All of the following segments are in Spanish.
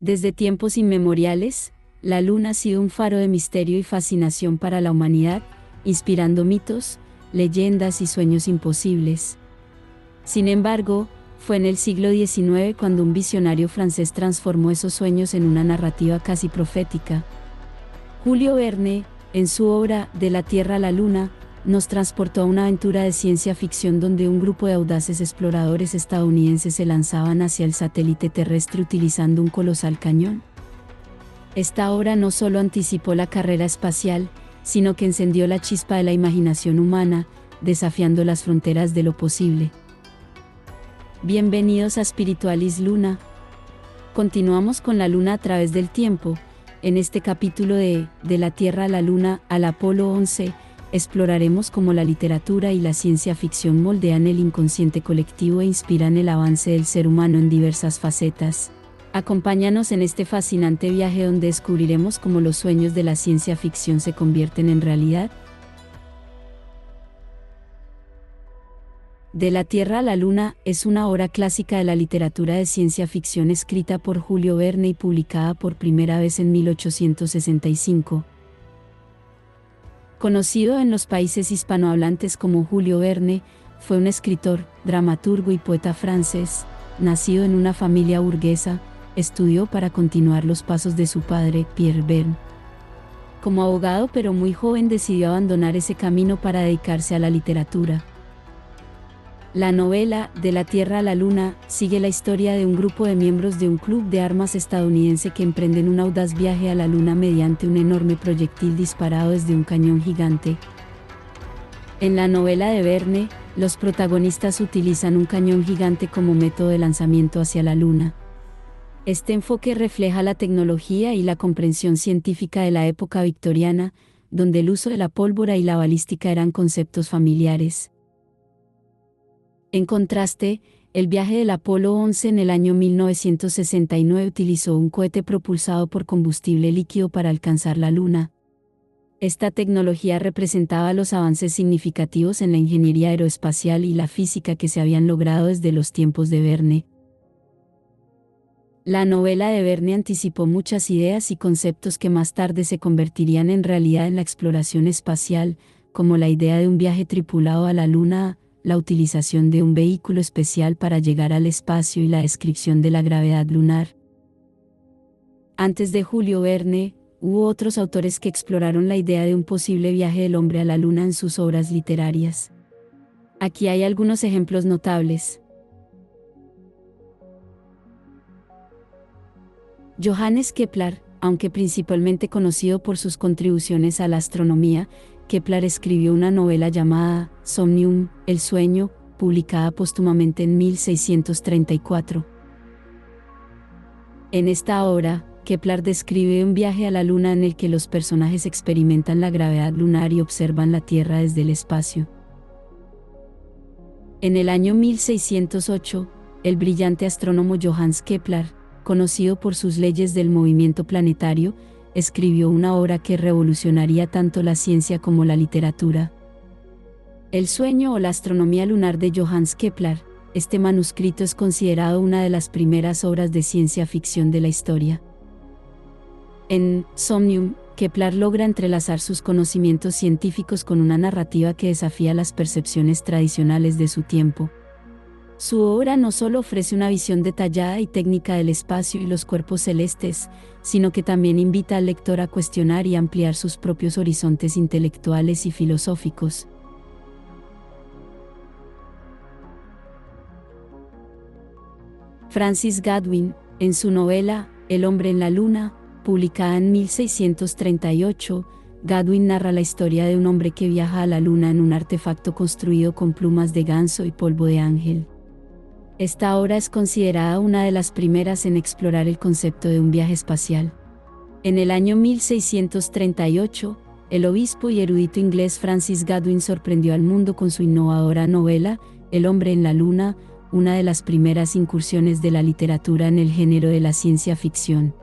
Desde tiempos inmemoriales, la luna ha sido un faro de misterio y fascinación para la humanidad, inspirando mitos, leyendas y sueños imposibles. Sin embargo, fue en el siglo XIX cuando un visionario francés transformó esos sueños en una narrativa casi profética. Julio Verne, en su obra De la Tierra a la Luna, nos transportó a una aventura de ciencia ficción donde un grupo de audaces exploradores estadounidenses se lanzaban hacia el satélite terrestre utilizando un colosal cañón. Esta obra no solo anticipó la carrera espacial, sino que encendió la chispa de la imaginación humana, desafiando las fronteras de lo posible. Bienvenidos a Spiritualis Luna. Continuamos con la Luna a través del tiempo. En este capítulo de la Tierra a la Luna, al Apolo 11, exploraremos cómo la literatura y la ciencia ficción moldean el inconsciente colectivo e inspiran el avance del ser humano en diversas facetas. Acompáñanos en este fascinante viaje donde descubriremos cómo los sueños de la ciencia ficción se convierten en realidad. De la Tierra a la Luna es una obra clásica de la literatura de ciencia ficción escrita por Julio Verne y publicada por primera vez en 1865. Conocido en los países hispanohablantes como Julio Verne, fue un escritor, dramaturgo y poeta francés, nacido en una familia burguesa. Estudió para continuar los pasos de su padre, Pierre Verne. Como abogado pero muy joven decidió abandonar ese camino para dedicarse a la literatura. La novela, De la Tierra a la Luna, sigue la historia de un grupo de miembros de un club de armas estadounidense que emprenden un audaz viaje a la Luna mediante un enorme proyectil disparado desde un cañón gigante. En la novela de Verne, los protagonistas utilizan un cañón gigante como método de lanzamiento hacia la Luna. Este enfoque refleja la tecnología y la comprensión científica de la época victoriana, donde el uso de la pólvora y la balística eran conceptos familiares. En contraste, el viaje del Apolo 11 en el año 1969 utilizó un cohete propulsado por combustible líquido para alcanzar la Luna. Esta tecnología representaba los avances significativos en la ingeniería aeroespacial y la física que se habían logrado desde los tiempos de Verne. La novela de Verne anticipó muchas ideas y conceptos que más tarde se convertirían en realidad en la exploración espacial, como la idea de un viaje tripulado a la Luna, la utilización de un vehículo especial para llegar al espacio y la descripción de la gravedad lunar. Antes de Julio Verne, hubo otros autores que exploraron la idea de un posible viaje del hombre a la Luna en sus obras literarias. Aquí hay algunos ejemplos notables. Johannes Kepler, aunque principalmente conocido por sus contribuciones a la astronomía, Kepler escribió una novela llamada Somnium, El sueño, publicada póstumamente en 1634. En esta obra, Kepler describe un viaje a la Luna en el que los personajes experimentan la gravedad lunar y observan la Tierra desde el espacio. En el año 1608, el brillante astrónomo Johannes Kepler, conocido por sus leyes del movimiento planetario, escribió una obra que revolucionaría tanto la ciencia como la literatura. El sueño o la astronomía lunar de Johannes Kepler. Este manuscrito es considerado una de las primeras obras de ciencia ficción de la historia. En Somnium, Kepler logra entrelazar sus conocimientos científicos con una narrativa que desafía las percepciones tradicionales de su tiempo. Su obra no solo ofrece una visión detallada y técnica del espacio y los cuerpos celestes, sino que también invita al lector a cuestionar y ampliar sus propios horizontes intelectuales y filosóficos. Francis Godwin, en su novela, El hombre en la luna, publicada en 1638, Godwin narra la historia de un hombre que viaja a la luna en un artefacto construido con plumas de ganso y polvo de ángel. Esta obra es considerada una de las primeras en explorar el concepto de un viaje espacial. En el año 1638, el obispo y erudito inglés Francis Godwin sorprendió al mundo con su innovadora novela, El hombre en la luna, una de las primeras incursiones de la literatura en el género de la ciencia ficción.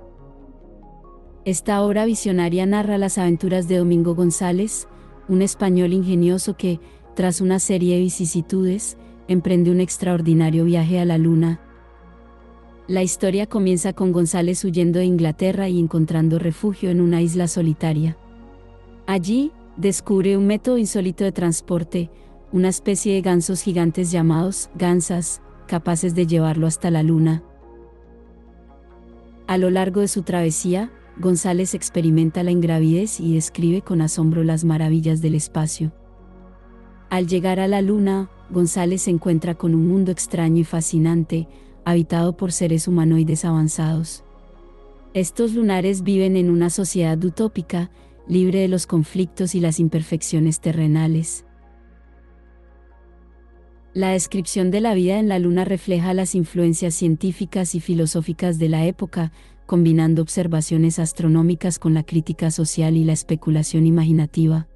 Esta obra visionaria narra las aventuras de Domingo González, un español ingenioso que, tras una serie de vicisitudes, emprende un extraordinario viaje a la Luna. La historia comienza con González huyendo de Inglaterra y encontrando refugio en una isla solitaria. Allí, descubre un método insólito de transporte, una especie de gansos gigantes llamados gansas, capaces de llevarlo hasta la Luna. A lo largo de su travesía, González experimenta la ingravidez y describe con asombro las maravillas del espacio. Al llegar a la Luna, González se encuentra con un mundo extraño y fascinante, habitado por seres humanoides avanzados. Estos lunares viven en una sociedad utópica, libre de los conflictos y las imperfecciones terrenales. La descripción de la vida en la Luna refleja las influencias científicas y filosóficas de la época, combinando observaciones astronómicas con la crítica social y la especulación imaginativa.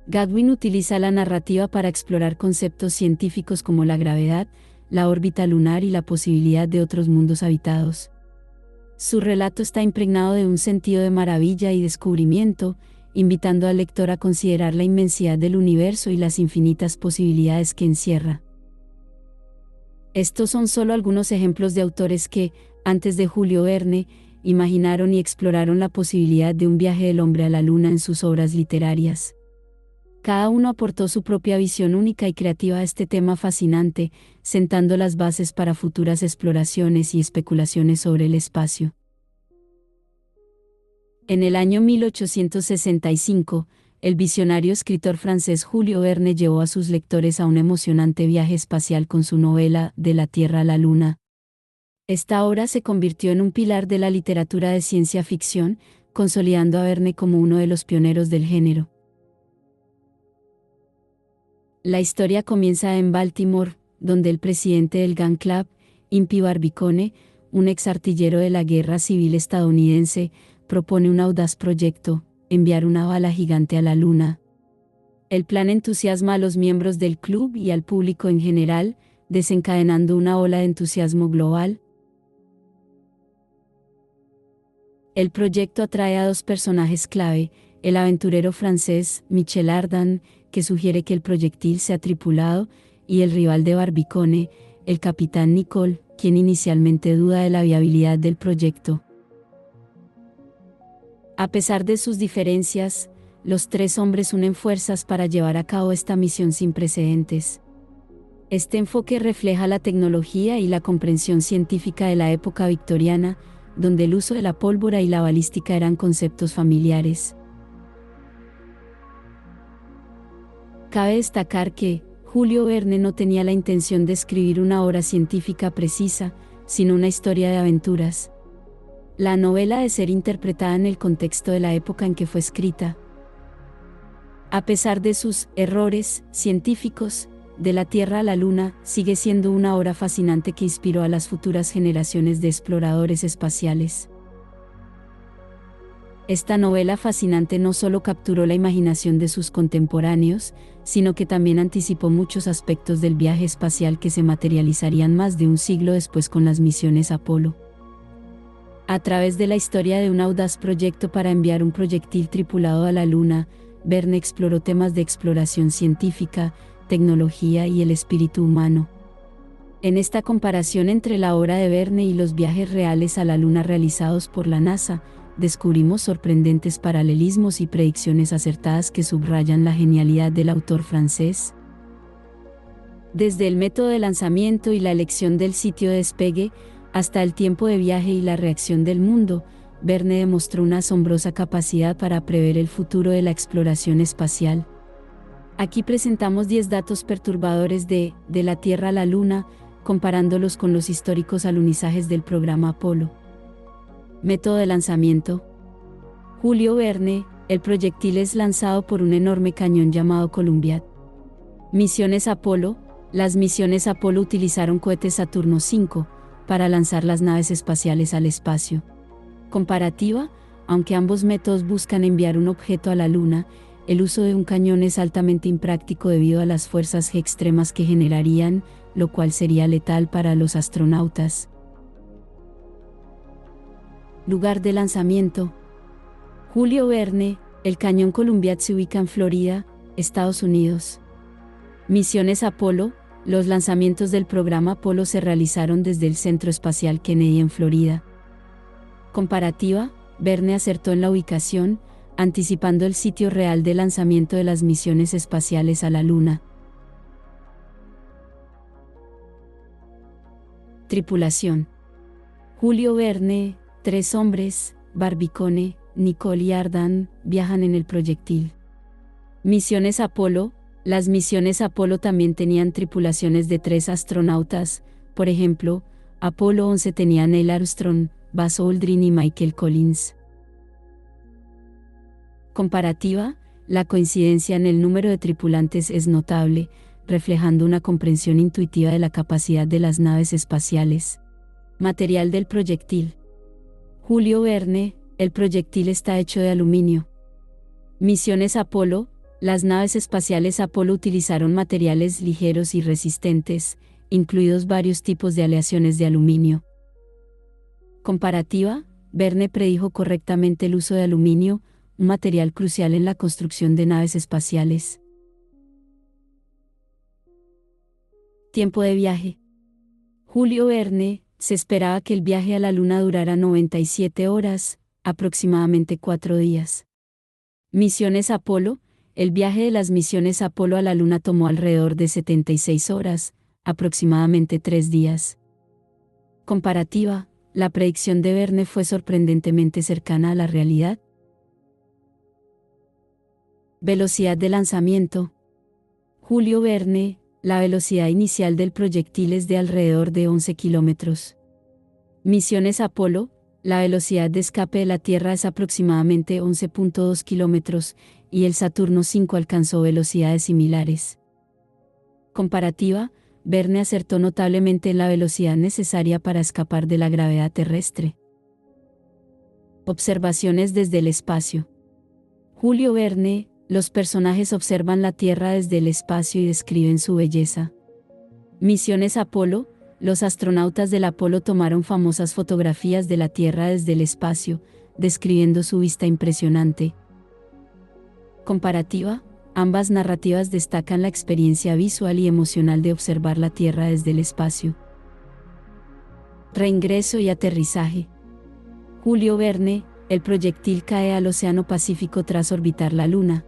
Godwin utiliza la narrativa para explorar conceptos científicos como la gravedad, la órbita lunar y la posibilidad de otros mundos habitados. Su relato está impregnado de un sentido de maravilla y descubrimiento, invitando al lector a considerar la inmensidad del universo y las infinitas posibilidades que encierra. Estos son solo algunos ejemplos de autores que, antes de Julio Verne, imaginaron y exploraron la posibilidad de un viaje del hombre a la Luna en sus obras literarias. Cada uno aportó su propia visión única y creativa a este tema fascinante, sentando las bases para futuras exploraciones y especulaciones sobre el espacio. En el año 1865, el visionario escritor francés Julio Verne llevó a sus lectores a un emocionante viaje espacial con su novela De la Tierra a la Luna. Esta obra se convirtió en un pilar de la literatura de ciencia ficción, consolidando a Verne como uno de los pioneros del género. La historia comienza en Baltimore, donde el presidente del Gun Club, Impey Barbicane, un ex artillero de la Guerra Civil estadounidense, propone un audaz proyecto: enviar una bala gigante a la Luna. El plan entusiasma a los miembros del club y al público en general, desencadenando una ola de entusiasmo global. El proyecto atrae a dos personajes clave: el aventurero francés Michel Ardan, que sugiere que el proyectil sea tripulado, y el rival de Barbicane, el capitán Nicole, quien inicialmente duda de la viabilidad del proyecto. A pesar de sus diferencias, los tres hombres unen fuerzas para llevar a cabo esta misión sin precedentes. Este enfoque refleja la tecnología y la comprensión científica de la época victoriana, donde el uso de la pólvora y la balística eran conceptos familiares. Cabe destacar que Julio Verne no tenía la intención de escribir una obra científica precisa, sino una historia de aventuras. La novela ha de ser interpretada en el contexto de la época en que fue escrita. A pesar de sus errores científicos, De la Tierra a la Luna sigue siendo una obra fascinante que inspiró a las futuras generaciones de exploradores espaciales. Esta novela fascinante no solo capturó la imaginación de sus contemporáneos, sino que también anticipó muchos aspectos del viaje espacial que se materializarían más de un siglo después con las misiones Apolo. A través de la historia de un audaz proyecto para enviar un proyectil tripulado a la Luna, Verne exploró temas de exploración científica, tecnología y el espíritu humano. En esta comparación entre la obra de Verne y los viajes reales a la Luna realizados por la NASA, descubrimos sorprendentes paralelismos y predicciones acertadas que subrayan la genialidad del autor francés. Desde el método de lanzamiento y la elección del sitio de despegue, hasta el tiempo de viaje y la reacción del mundo, Verne demostró una asombrosa capacidad para prever el futuro de la exploración espacial. Aquí presentamos 10 datos perturbadores de la Tierra a la Luna, comparándolos con los históricos alunizajes del programa Apolo. Método de lanzamiento. Julio Verne, el proyectil es lanzado por un enorme cañón llamado Columbiad. Misiones Apolo. Las misiones Apolo utilizaron cohetes Saturno V para lanzar las naves espaciales al espacio. Comparativa. Aunque ambos métodos buscan enviar un objeto a la Luna, el uso de un cañón es altamente impráctico debido a las fuerzas G extremas que generarían, lo cual sería letal para los astronautas. Lugar de lanzamiento. Julio Verne, el cañón Columbiad se ubica en Florida, Estados Unidos. Misiones Apolo. los lanzamientos del programa Apolo se realizaron desde el Centro Espacial Kennedy en Florida. Comparativa, Verne acertó en la ubicación, anticipando el sitio real de lanzamiento de las misiones espaciales a la Luna. Tripulación. Julio Verne, 3 hombres, Barbicane, Nicole y Ardan, viajan en el proyectil. Misiones Apolo. Las misiones Apolo también tenían tripulaciones de 3 astronautas, por ejemplo, Apolo 11 tenía Neil Armstrong, Buzz Aldrin y Michael Collins. Comparativa, la coincidencia en el número de tripulantes es notable, reflejando una comprensión intuitiva de la capacidad de las naves espaciales. Material del proyectil. Julio Verne, el proyectil está hecho de aluminio. Misiones Apolo. Las naves espaciales Apolo utilizaron materiales ligeros y resistentes, incluidos varios tipos de aleaciones de aluminio. Comparativa, Verne predijo correctamente el uso de aluminio, un material crucial en la construcción de naves espaciales. Tiempo de viaje. Julio Verne, se esperaba que el viaje a la Luna durara 97 horas, aproximadamente 4 días. Misiones Apolo. El viaje de las misiones Apolo a la Luna tomó alrededor de 76 horas, aproximadamente 3 días. Comparativa, la predicción de Verne fue sorprendentemente cercana a la realidad. Velocidad de lanzamiento. Julio Verne, la velocidad inicial del proyectil es de alrededor de 11 kilómetros. Misiones Apolo. La velocidad de escape de la Tierra es aproximadamente 11.2 kilómetros, y el Saturno V alcanzó velocidades similares. Comparativa, Verne acertó notablemente en la velocidad necesaria para escapar de la gravedad terrestre. Observaciones desde el espacio. Julio Verne, los personajes observan la Tierra desde el espacio y describen su belleza. Misiones Apolo. Los astronautas del Apolo tomaron famosas fotografías de la Tierra desde el espacio, describiendo su vista impresionante. Comparativa, ambas narrativas destacan la experiencia visual y emocional de observar la Tierra desde el espacio. Reingreso y aterrizaje. Julio Verne, el proyectil cae al Océano Pacífico tras orbitar la Luna.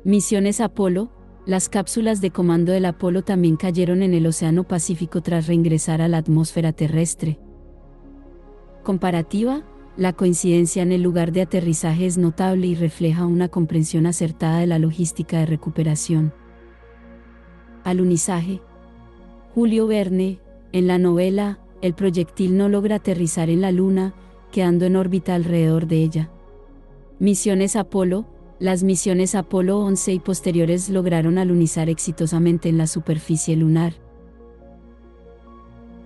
Misiones Apolo. Las cápsulas de comando del Apolo también cayeron en el Océano Pacífico tras reingresar a la atmósfera terrestre. Comparativa, la coincidencia en el lugar de aterrizaje es notable y refleja una comprensión acertada de la logística de recuperación. Alunizaje. Julio Verne, en la novela, el proyectil no logra aterrizar en la Luna, quedando en órbita alrededor de ella. Misiones Apolo. Las misiones Apolo 11 y posteriores lograron alunizar exitosamente en la superficie lunar.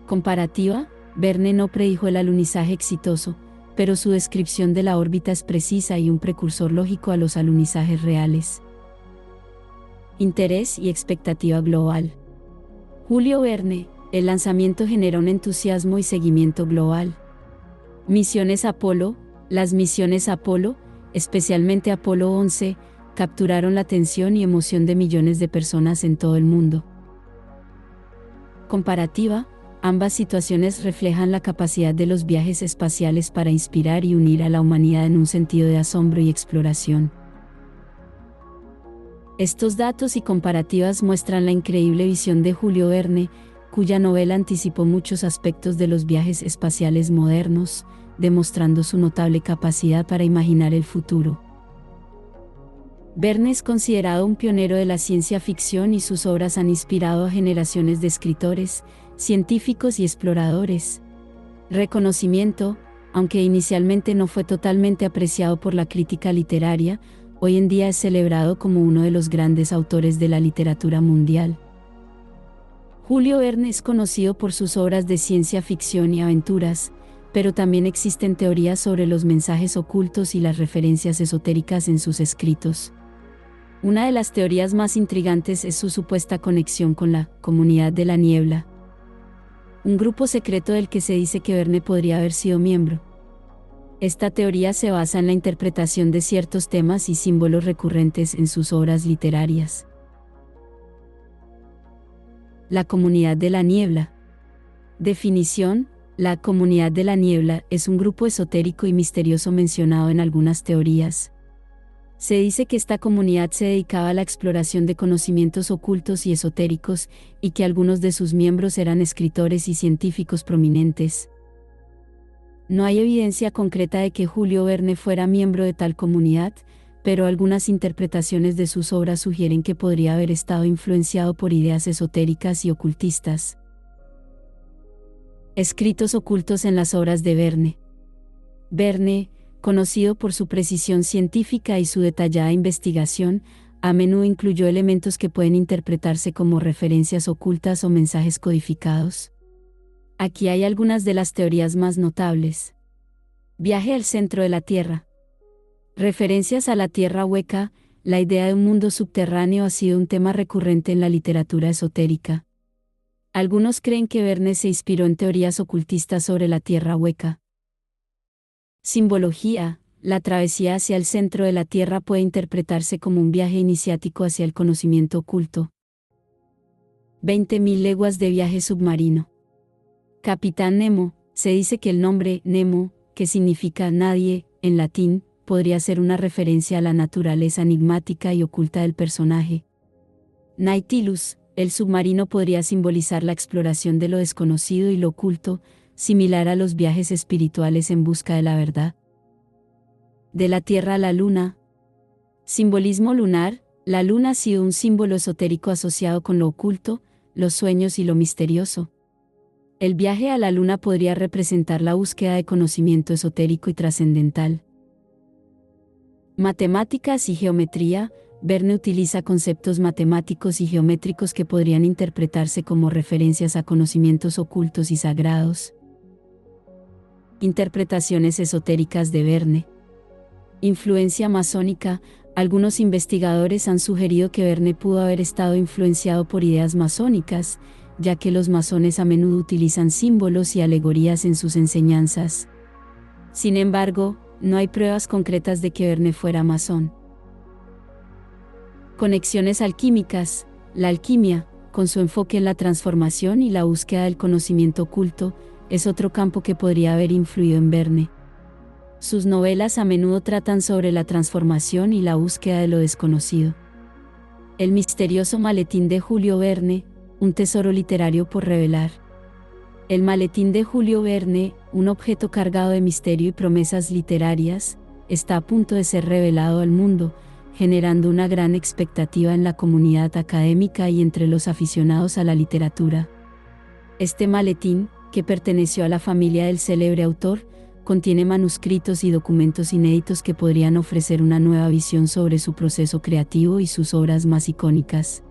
Comparativa, Verne no predijo el alunizaje exitoso, pero su descripción de la órbita es precisa y un precursor lógico a los alunizajes reales. Interés y expectativa global. Julio Verne, el lanzamiento genera un entusiasmo y seguimiento global. Misiones Apolo. Las misiones Apolo, especialmente Apolo 11, capturaron la atención y emoción de millones de personas en todo el mundo. Comparativa, ambas situaciones reflejan la capacidad de los viajes espaciales para inspirar y unir a la humanidad en un sentido de asombro y exploración. Estos datos y comparativas muestran la increíble visión de Julio Verne, cuya novela anticipó muchos aspectos de los viajes espaciales modernos, demostrando su notable capacidad para imaginar el futuro. Verne es considerado un pionero de la ciencia ficción y sus obras han inspirado a generaciones de escritores, científicos y exploradores. Reconocimiento, aunque inicialmente no fue totalmente apreciado por la crítica literaria, hoy en día es celebrado como uno de los grandes autores de la literatura mundial. Julio Verne es conocido por sus obras de ciencia ficción y aventuras, pero también existen teorías sobre los mensajes ocultos y las referencias esotéricas en sus escritos. Una de las teorías más intrigantes es su supuesta conexión con la Comunidad de la Niebla, un grupo secreto del que se dice que Verne podría haber sido miembro. Esta teoría se basa en la interpretación de ciertos temas y símbolos recurrentes en sus obras literarias. La comunidad de la niebla. Definición: la comunidad de la niebla es un grupo esotérico y misterioso mencionado en algunas teorías. Se dice que esta comunidad se dedicaba a la exploración de conocimientos ocultos y esotéricos, y que algunos de sus miembros eran escritores y científicos prominentes. No hay evidencia concreta de que Julio Verne fuera miembro de tal comunidad, pero algunas interpretaciones de sus obras sugieren que podría haber estado influenciado por ideas esotéricas y ocultistas. Escritos ocultos en las obras de Verne. Verne, conocido por su precisión científica y su detallada investigación, a menudo incluyó elementos que pueden interpretarse como referencias ocultas o mensajes codificados. Aquí hay algunas de las teorías más notables. Viaje al centro de la Tierra. Referencias a la Tierra hueca. La idea de un mundo subterráneo ha sido un tema recurrente en la literatura esotérica. Algunos creen que Verne se inspiró en teorías ocultistas sobre la Tierra hueca. Simbología. La travesía hacia el centro de la Tierra puede interpretarse como un viaje iniciático hacia el conocimiento oculto. 20.000 leguas de viaje submarino. Capitán Nemo. Se dice que el nombre Nemo, que significa nadie, en latín, podría ser una referencia a la naturaleza enigmática y oculta del personaje. Nautilus. El submarino podría simbolizar la exploración de lo desconocido y lo oculto, similar a los viajes espirituales en busca de la verdad. De la Tierra a la Luna. Simbolismo lunar. La Luna ha sido un símbolo esotérico asociado con lo oculto, los sueños y lo misterioso. El viaje a la Luna podría representar la búsqueda de conocimiento esotérico y trascendental. Matemáticas y geometría. Verne utiliza conceptos matemáticos y geométricos que podrían interpretarse como referencias a conocimientos ocultos y sagrados. Interpretaciones esotéricas de Verne. Influencia masónica. Algunos investigadores han sugerido que Verne pudo haber estado influenciado por ideas masónicas, ya que los masones a menudo utilizan símbolos y alegorías en sus enseñanzas. Sin embargo, no hay pruebas concretas de que Verne fuera masón. Conexiones alquímicas. La alquimia, con su enfoque en la transformación y la búsqueda del conocimiento oculto, es otro campo que podría haber influido en Verne. Sus novelas a menudo tratan sobre la transformación y la búsqueda de lo desconocido. El misterioso maletín de Julio Verne, un tesoro literario por revelar. El maletín de Julio Verne, un objeto cargado de misterio y promesas literarias, está a punto de ser revelado al mundo, generando una gran expectativa en la comunidad académica y entre los aficionados a la literatura. Este maletín, que perteneció a la familia del célebre autor, contiene manuscritos y documentos inéditos que podrían ofrecer una nueva visión sobre su proceso creativo y sus obras más icónicas.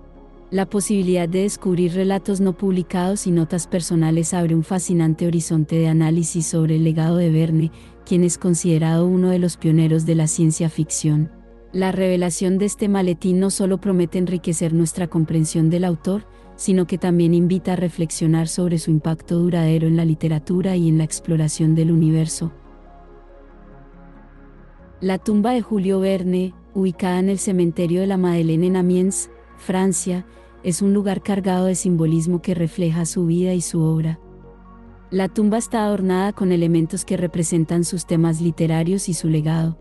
La posibilidad de descubrir relatos no publicados y notas personales abre un fascinante horizonte de análisis sobre el legado de Verne, quien es considerado uno de los pioneros de la ciencia ficción. La revelación de este maletín no solo promete enriquecer nuestra comprensión del autor, sino que también invita a reflexionar sobre su impacto duradero en la literatura y en la exploración del universo. La tumba de Julio Verne, ubicada en el cementerio de la Madeleine en Amiens, Francia, es un lugar cargado de simbolismo que refleja su vida y su obra. La tumba está adornada con elementos que representan sus temas literarios y su legado.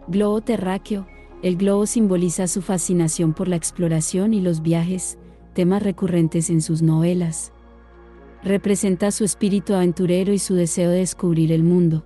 Globo terráqueo. El globo simboliza su fascinación por la exploración y los viajes, temas recurrentes en sus novelas. Representa su espíritu aventurero y su deseo de descubrir el mundo.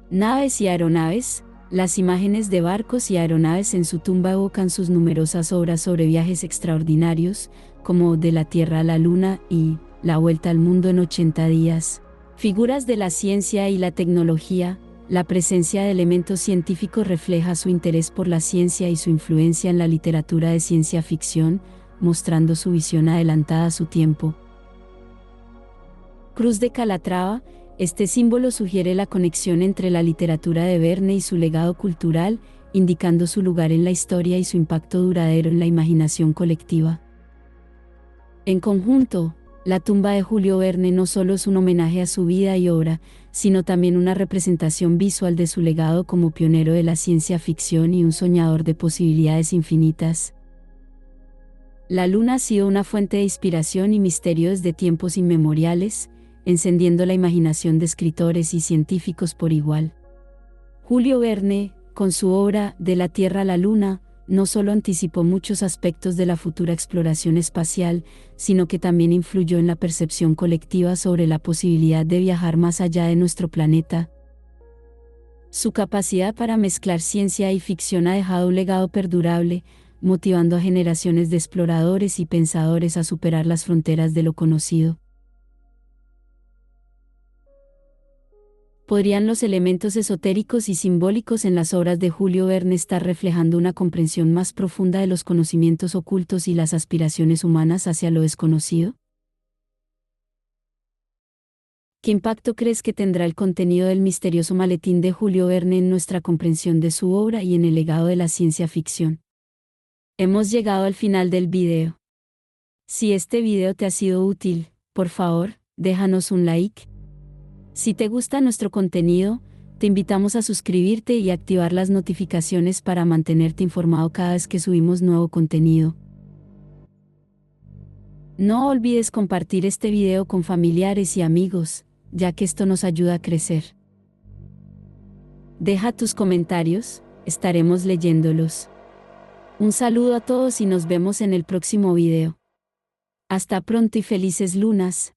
Naves y aeronaves. Las imágenes de barcos y aeronaves en su tumba evocan sus numerosas obras sobre viajes extraordinarios, como De la Tierra a la Luna y La Vuelta al Mundo en 80 días. Figuras de la ciencia y la tecnología. La presencia de elementos científicos refleja su interés por la ciencia y su influencia en la literatura de ciencia ficción, mostrando su visión adelantada a su tiempo. Cruz de Calatrava. Este símbolo sugiere la conexión entre la literatura de Verne y su legado cultural, indicando su lugar en la historia y su impacto duradero en la imaginación colectiva. En conjunto, la tumba de Julio Verne no solo es un homenaje a su vida y obra, sino también una representación visual de su legado como pionero de la ciencia ficción y un soñador de posibilidades infinitas. La luna ha sido una fuente de inspiración y misterio desde tiempos inmemoriales, encendiendo la imaginación de escritores y científicos por igual. Julio Verne, con su obra De la Tierra a la Luna, no solo anticipó muchos aspectos de la futura exploración espacial, sino que también influyó en la percepción colectiva sobre la posibilidad de viajar más allá de nuestro planeta. Su capacidad para mezclar ciencia y ficción ha dejado un legado perdurable, motivando a generaciones de exploradores y pensadores a superar las fronteras de lo conocido. ¿Podrían los elementos esotéricos y simbólicos en las obras de Julio Verne estar reflejando una comprensión más profunda de los conocimientos ocultos y las aspiraciones humanas hacia lo desconocido? ¿Qué impacto crees que tendrá el contenido del misterioso maletín de Julio Verne en nuestra comprensión de su obra y en el legado de la ciencia ficción? Hemos llegado al final del video. Si este video te ha sido útil, por favor, déjanos un like. Si te gusta nuestro contenido, te invitamos a suscribirte y activar las notificaciones para mantenerte informado cada vez que subimos nuevo contenido. No olvides compartir este video con familiares y amigos, ya que esto nos ayuda a crecer. Deja tus comentarios, estaremos leyéndolos. Un saludo a todos y nos vemos en el próximo video. Hasta pronto y felices lunas.